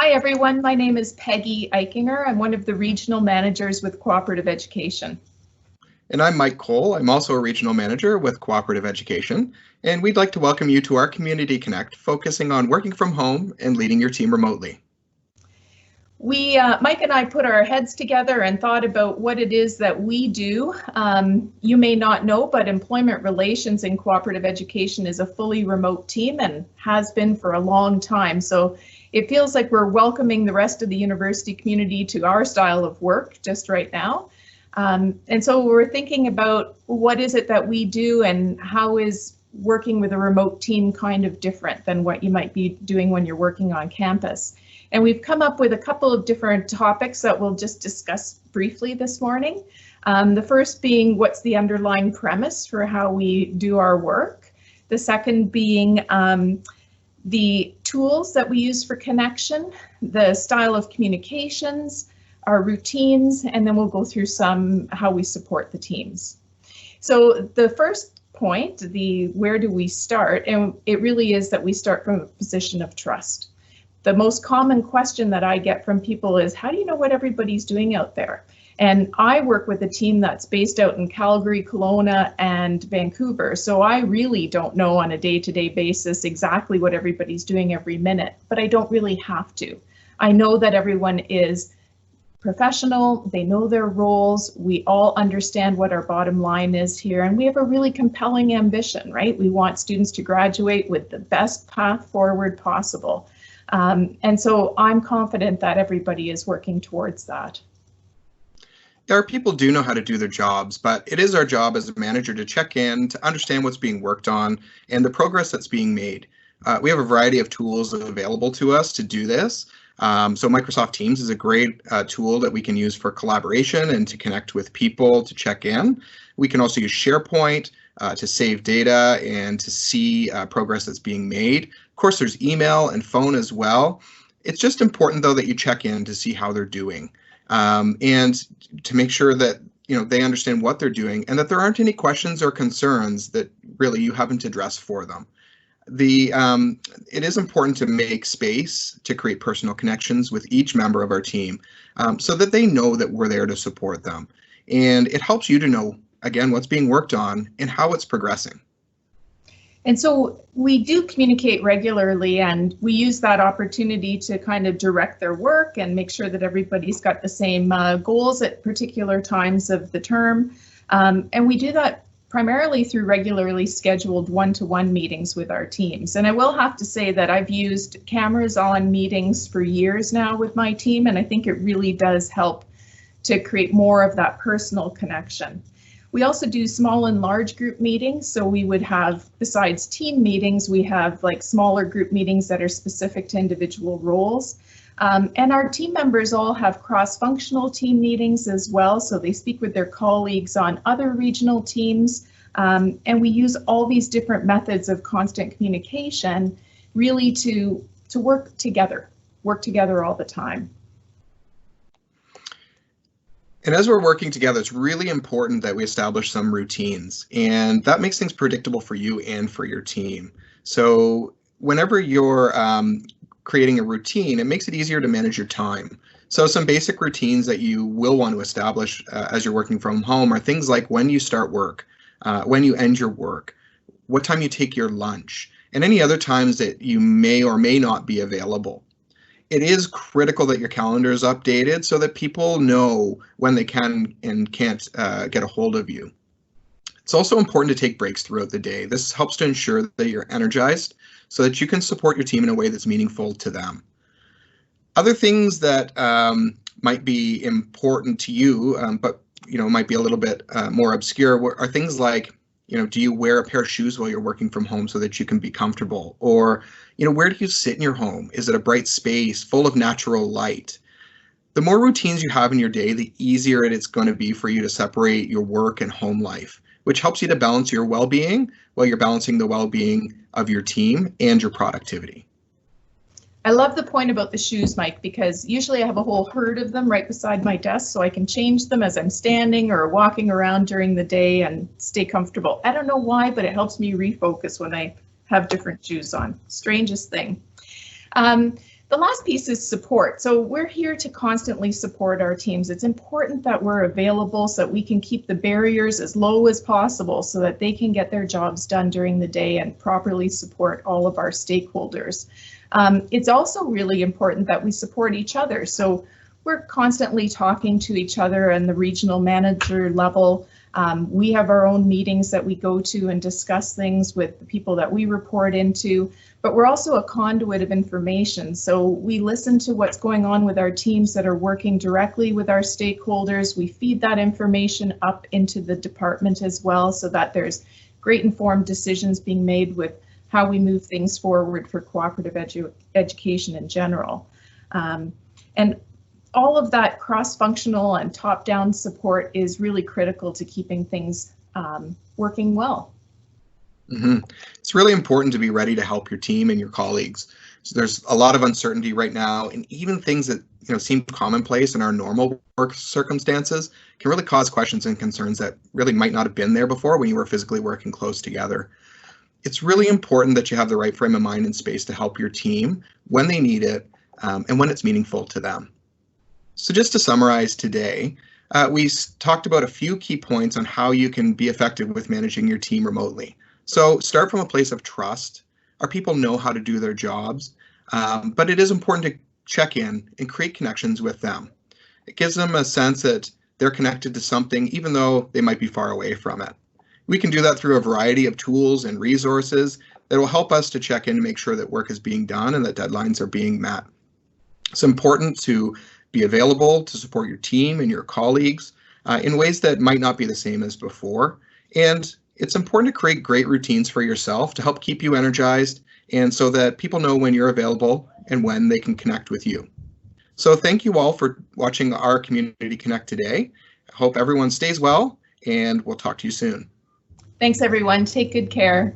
Hi everyone, my name is Peggy Eichinger. I'm one of the regional managers with Co-operative Education. And I'm Mike Cole. I'm also a regional manager with Co-operative Education, and we'd like to welcome you to our Community Connect, focusing on working from home and leading your team remotely. Mike and I put our heads together and thought about what it is that we do. You may not know, but employment relations in cooperative education is a fully remote team and has been for a long time. So it feels like we're welcoming the rest of the university community to our style of work just right now. And so we're thinking about what is it that we do and how is working with a remote team kind of different than what you might be doing when you're working on campus. And we've come up with a couple of different topics that we'll just discuss briefly this morning. The first being what's the underlying premise for how we do our work. The second being the tools that we use for connection, the style of communications, our routines, and then we'll go through how we support the teams. So the first point, where do we start? And it really is that we start from a position of trust. The most common question that I get from people is, how do you know what everybody's doing out there? And I work with a team that's based out in Calgary, Kelowna, and Vancouver. So I really don't know on a day-to-day basis exactly what everybody's doing every minute, but I don't really have to. I know that everyone is professional, they know their roles, we all understand what our bottom line is here, and we have a really compelling ambition, right? We want students to graduate with the best path forward possible. And so I'm confident that everybody is working towards that. Our people do know how to do their jobs, but it is our job as a manager to check in, to understand what's being worked on and the progress that's being made. We have a variety of tools available to us to do this. So Microsoft Teams is a great tool that we can use for collaboration and to connect with people, to check in. We can also use SharePoint to save data and to see progress that's being made. Of course, there's email and phone as well. It's just important, though, that you check in to see how they're doing and to make sure that they understand what they're doing and that there aren't any questions or concerns that really you haven't addressed for them. It is important to make space to create personal connections with each member of our team so that they know that we're there to support them. And it helps you to know, again, what's being worked on and how it's progressing. And so we do communicate regularly, and we use that opportunity to kind of direct their work and make sure that everybody's got the same goals at particular times of the term. And we do that primarily through regularly scheduled one-to-one meetings with our teams. And I will have to say that I've used cameras on meetings for years now with my team, and I think it really does help to create more of that personal connection. We also do small and large group meetings. So we would have, besides team meetings, we have like smaller group meetings that are specific to individual roles. And our team members all have cross-functional team meetings as well. So they speak with their colleagues on other regional teams. And we use all these different methods of constant communication really to work together all the time. And as we're working together, it's really important that we establish some routines, and that makes things predictable for you and for your team. So whenever you're creating a routine, it makes it easier to manage your time. So some basic routines that you will want to establish as you're working from home are things like when you start work, when you end your work, what time you take your lunch, and any other times that you may or may not be available. It is critical that your calendar is updated so that people know when they can and can't get a hold of you. It's also important to take breaks throughout the day. This helps to ensure that you're energized so that you can support your team in a way that's meaningful to them. Other things that might be important to you, but might be a little bit more obscure, are things like, do you wear a pair of shoes while you're working from home so that you can be comfortable? Or, where do you sit in your home? Is it a bright space full of natural light? The more routines you have in your day, the easier it is going to be for you to separate your work and home life, which helps you to balance your well-being while you're balancing the well-being of your team and your productivity. I love the point about the shoes, Mike, because usually I have a whole herd of them right beside my desk so I can change them as I'm standing or walking around during the day and stay comfortable. I don't know why, but it helps me refocus when I have different shoes on. Strangest thing. The last piece is support. So we're here to constantly support our teams. It's important that we're available so that we can keep the barriers as low as possible so that they can get their jobs done during the day and properly support all of our stakeholders. It's also really important that we support each other. So we're constantly talking to each other and the regional manager level. We have our own meetings that we go to and discuss things with the people that we report into, but we're also a conduit of information. So we listen to what's going on with our teams that are working directly with our stakeholders. We feed that information up into the department as well so that there's great informed decisions being made with how we move things forward for cooperative education in general. And all of that cross-functional and top-down support is really critical to keeping things working well. It's really important to be ready to help your team and your colleagues. So there's a lot of uncertainty right now, and even things that seem commonplace in our normal work circumstances can really cause questions and concerns that really might not have been there before when you were physically working close together. It's really important that you have the right frame of mind and space to help your team when they need it and when it's meaningful to them. So just to summarize today, we talked about a few key points on how you can be effective with managing your team remotely. So start from a place of trust. Our people know how to do their jobs, but it is important to check in and create connections with them. It gives them a sense that they're connected to something, even though they might be far away from it. We can do that through a variety of tools and resources that will help us to check in and make sure that work is being done and that deadlines are being met. It's important to be available to support your team and your colleagues in ways that might not be the same as before. And it's important to create great routines for yourself to help keep you energized and so that people know when you're available and when they can connect with you. So thank you all for watching our Community Connect today. I hope everyone stays well, and we'll talk to you soon. Thanks, everyone. Take good care.